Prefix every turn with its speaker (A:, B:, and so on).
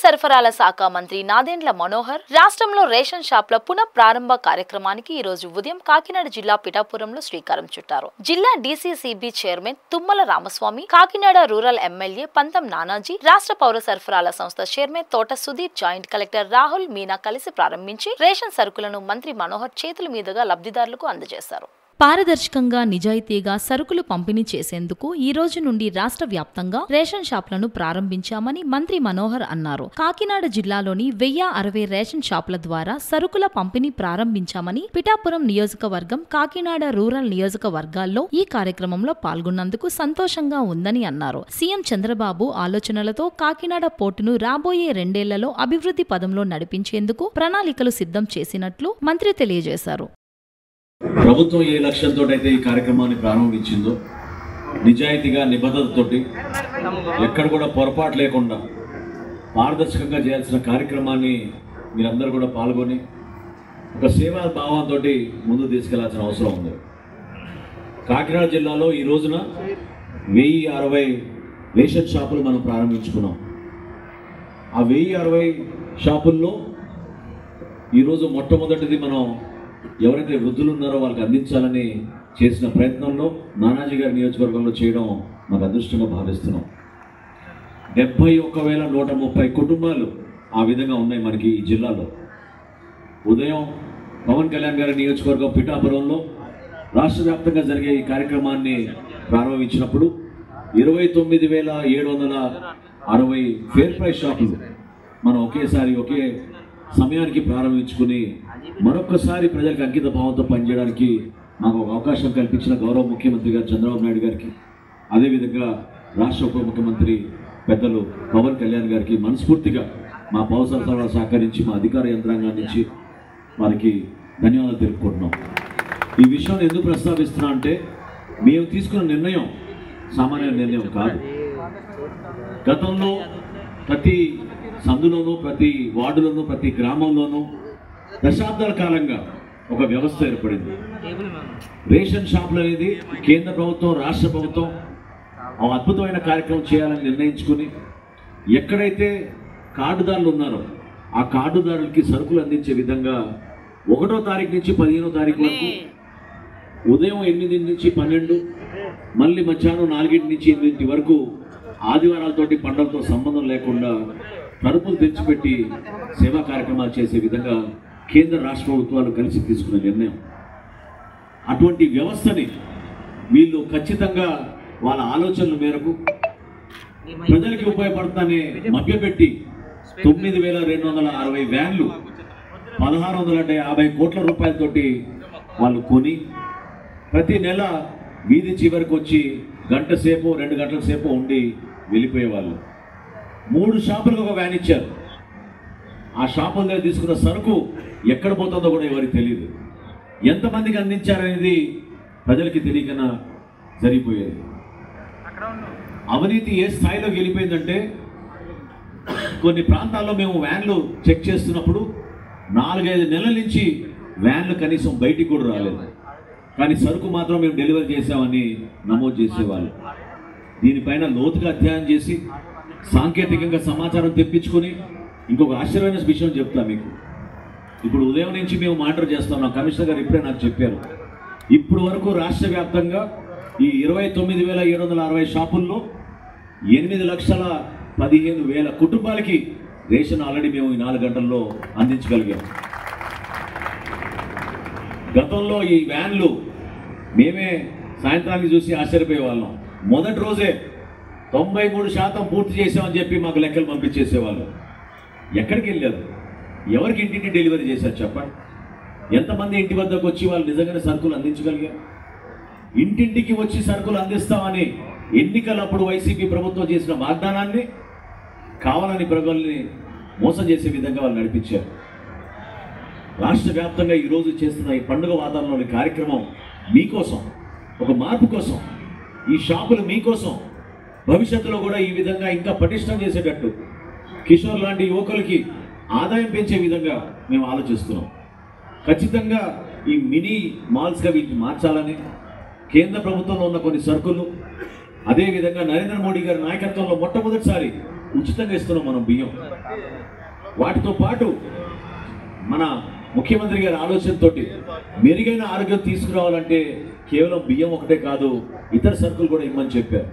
A: సరఫరాల శాఖ మంత్రి నాదెండ్ల మనోహర్ రాష్ట్రంలో రేషన్ షాపుల పునః ప్రారంభ కార్యక్రమానికి ఈ రోజు ఉదయం కాకినాడ జిల్లా పిఠాపురంలో శ్రీకారం చుట్టారు. జిల్లా DCCB chairman Tummala Ramaswamy, Kakinada rural MLA పంతం నానాజీ, రాష్ట్ర పౌర సరఫరాల సంస్థ చైర్మన్ తోట సుధీర్, జాయింట్ కలెక్టర్ రాహుల్ మీనా కలిసి ప్రారంభించి రేషన్ సరుకులను మంత్రి మనోహర్ చేతుల మీదుగా లబ్ధిదారులకు అందజేశారు. పారదర్శకంగా, నిజాయితీగా సరుకులు పంపిణీ చేసేందుకు ఈ రోజు నుండి రాష్ట్ర వ్యాప్తంగా రేషన్ షాపులను ప్రారంభించామని మంత్రి మనోహర్ అన్నారు. కాకినాడ జిల్లాలోని 1060 రేషన్ షాపుల ద్వారా సరుకుల పంపిణీ ప్రారంభించామని, పిఠాపురం నియోజకవర్గం, కాకినాడ రూరల్ నియోజకవర్గాల్లో ఈ కార్యక్రమంలో పాల్గొన్నందుకు సంతోషంగా ఉందని అన్నారు. సీఎం చంద్రబాబు ఆలోచనలతో కాకినాడ పోర్టును రాబోయే 2 ఏళ్లలో అభివృద్ధి పదంలో నడిపించేందుకు ప్రణాళికలు సిద్ధం చేసినట్లు మంత్రి తెలియజేశారు.
B: ప్రభుత్వం ఏ లక్ష్యంతో అయితే ఈ కార్యక్రమాన్ని ప్రారంభించిందో, నిజాయితీగా, నిబద్ధతతోటి, ఎక్కడ కూడా పొరపాటు లేకుండా పారదర్శకంగా చేయాల్సిన కార్యక్రమాన్ని మీరందరూ కూడా పాల్గొని ఒక సేవా భావంతో ముందుకు తీసుకెళ్లాల్సిన అవసరం ఉంది. కాకినాడ జిల్లాలో ఈ రోజున 1060 రేషన్ షాపులు మనం ప్రారంభించుకున్నాం. ఆ 1060 షాపుల్లో ఈరోజు మొట్టమొదటిది మనం ఎవరైతే వృద్ధులు ఉన్నారో వాళ్ళకి అందించాలని చేసిన ప్రయత్నంలో నానాజీ గారి నియోజకవర్గంలో చేయడం మాకు అదృష్టంగా భావిస్తున్నాం. 71,130 కుటుంబాలు ఆ విధంగా ఉన్నాయి మనకి ఈ జిల్లాలో. ఉదయం పవన్ కళ్యాణ్ గారి నియోజకవర్గం పిఠాపురంలో రాష్ట్ర వ్యాప్తంగా జరిగే ఈ కార్యక్రమాన్ని ప్రారంభించినప్పుడు 29,760 ఫేర్ ప్రైస్ షాపులు మనం ఒకేసారి ఒకే సమయానికి ప్రారంభించుకుని మరొకసారి ప్రజలకు అంకిత భావంతో పనిచేయడానికి మాకు ఒక అవకాశం కల్పించిన గౌరవ ముఖ్యమంత్రి గారు చంద్రబాబు నాయుడు గారికి, అదేవిధంగా రాష్ట్ర ఉప ముఖ్యమంత్రి పెద్దలు పవన్ కళ్యాణ్ గారికి మనస్ఫూర్తిగా మా పౌర సరఫరాల శాఖ నుంచి, మా అధికార యంత్రాంగం నుంచి వారికి ధన్యవాదాలు తెలుపుకుంటున్నాం. ఈ విషయాన్ని ఎందుకు ప్రస్తావిస్తున్నా అంటే, మేము తీసుకున్న నిర్ణయం సామాన్య నిర్ణయం కాదు. గతంలో ప్రతి సందులోనూ, ప్రతి వార్డులోనూ, ప్రతి గ్రామంలోనూ దశాబ్దాల కాలంగా ఒక వ్యవస్థ ఏర్పడింది. రేషన్ షాపులు అనేది కేంద్ర ప్రభుత్వం, రాష్ట్ర ప్రభుత్వం ఒక అద్భుతమైన కార్యక్రమం చేయాలని నిర్ణయించుకుని, ఎక్కడైతే కార్డుదారులు ఉన్నారో ఆ కార్డుదారులకి సరుకులు అందించే విధంగా 1వ తారీఖు నుంచి 15వ తారీఖు వరకు ఉదయం 8 నుంచి 12, మళ్ళీ మధ్యాహ్నం 4 నుంచి 8 వరకు ఆదివారాలతోటి, పండుగలతో సంబంధం లేకుండా తలుపులు తెచ్చిపెట్టి సేవా కార్యక్రమాలు చేసే విధంగా కేంద్ర రాష్ట్ర ప్రభుత్వాలు కలిసి తీసుకున్న నిర్ణయం. అటువంటి వ్యవస్థని వీళ్ళు ఖచ్చితంగా వాళ్ళ ఆలోచనల మేరకు ప్రజలకి ఉపయోగపడుతుందనే మభ్యపెట్టి 9,260 వ్యాన్లు 1,650 కోట్ల రూపాయలతోటి వాళ్ళు కొని ప్రతి నెల వీధి చివరికి వచ్చి గంట సేపు, 2 గంటల సేపు ఉండి వెళ్ళిపోయేవాళ్ళు. 3 షాపులకు ఒక వ్యాన్ ఇచ్చారు. ఆ షాపుల దగ్గర తీసుకున్న సరుకు ఎక్కడ పోతుందో కూడా ఎవరికి తెలియదు. ఎంతమందికి అందించారనేది ప్రజలకి తెలియకనా జరిగిపోయేది. అవినీతి ఏ స్థాయిలోకి వెళ్ళిపోయిందంటే, కొన్ని ప్రాంతాల్లో మేము వ్యాన్లు చెక్ చేస్తున్నప్పుడు 4-5 నెలల నుంచి వ్యాన్లు కనీసం బయటికి కూడా రాలేదు, కానీ సరుకు మాత్రం మేము డెలివరీ చేసామని నమోదు చేసేవాళ్ళు. దీనిపైన లోతుగా అధ్యయనం చేసి సాంకేతికంగా సమాచారం తెప్పించుకొని, ఇంకొక ఆశ్చర్యమైన విషయం చెప్తా మీకు. ఇప్పుడు ఉదయం నుంచి మేము మానిటర్ చేస్తున్నాం. కమిషనర్ గారు ఇప్పుడే నాకు చెప్పారు, ఇప్పుడు వరకు రాష్ట్ర వ్యాప్తంగా ఈ 29,760 షాపుల్లో 8,15,000 కుటుంబాలకి రేషన్ ఆల్రెడీ మేము ఈ 4 గంటల్లో అందించగలిగాం. గతంలో ఈ వ్యాన్లు మేమే సాయంత్రానికి చూసి ఆశ్చర్యపోయే వాళ్ళం. మొదటి రోజే 93% పూర్తి చేసామని చెప్పి మాకు లెక్కలు పంపించేసేవాళ్ళు. ఎక్కడికి వెళ్ళారు? ఎవరికి ఇంటింటి డెలివరీ చేశారు చెప్పండి? ఎంతమంది ఇంటి వద్దకు వచ్చి వాళ్ళు నిజంగానే సరుకులు అందించగలిగారు? ఇంటింటికి వచ్చి సరుకులు అందిస్తామని ఎన్నికలప్పుడు వైసీపీ ప్రభుత్వం చేసిన వాగ్దానాన్ని కావాలని ప్రజల్ని మోసం చేసే విధంగా వాళ్ళు నడిపించారు. రాష్ట్ర వ్యాప్తంగా ఈరోజు చేస్తున్న ఈ పండుగ వాతావరణంలోని కార్యక్రమం మీకోసం, ఒక మార్పు కోసం, ఈ షాపులు మీకోసం, భవిష్యత్తులో కూడా ఈ విధంగా ఇంకా పటిష్టం చేసేటట్టు కిషోర్ లాంటి యువకులకి ఆదాయం పెంచే విధంగా మేము ఆలోచిస్తున్నాం. ఖచ్చితంగా ఈ మినీ మాల్స్గా వీటిని మార్చాలని కేంద్ర ప్రభుత్వంలో ఉన్న కొన్ని సరుకులు, అదేవిధంగా నరేంద్ర మోడీ గారి నాయకత్వంలో మొట్టమొదటిసారి ఉచితంగా ఇస్తున్నాం మనం బియ్యం. వాటితో పాటు మన ముఖ్యమంత్రి గారి ఆలోచనతోటి మెరుగైన ఆరోగ్యం తీసుకురావాలంటే కేవలం బియ్యం ఒకటే కాదు, ఇతర సరుకులు కూడా ఇమ్మని చెప్పారు.